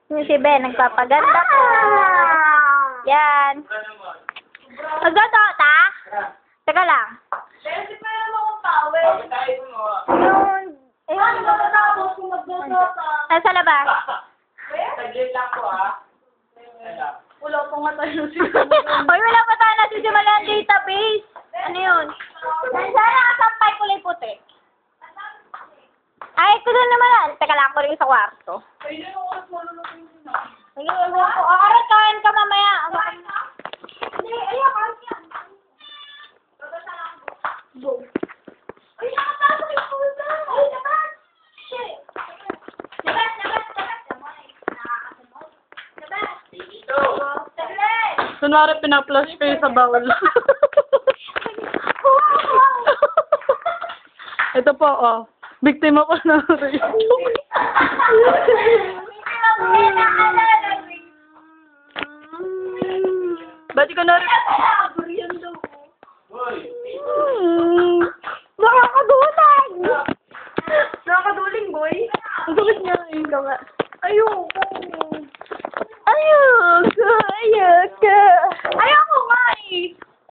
Yung si Ben, nagpapaganda ko. Yan. Magdodo, ta? Teka lang. Kasi pa naman akong tawel. Yung... Ano ba natapos kung magdodo ka? Nasa labas. Saglit lang po, ha? Wala pa nga tayo Hoy, wala pa tayo nasisimula ang database. Ano yun? Sana nakasampay kulay puti. Ay, ito doon naman. Teka lang, ako rin sa kwarto. Ayun yung oras mo lulutin din ah. Ayun, ko. Arat, kain ka mamaya. Hindi, ayun, kain yan. Go. Ay, nakapasok yung puta. Ay, naman. Shit. Nabat. Nakakasunod. Nabat. Dito. Saglit. Kunwari, pinaplush ko yung sa bawal. Ito po, oh. Biktima ko na rin. Ba't ko na rin? Hoy. Nakakadulag! Nakakaduling, boy. Ang gulit niya yung gawa. Ayoko. Ayoko! Ayoko!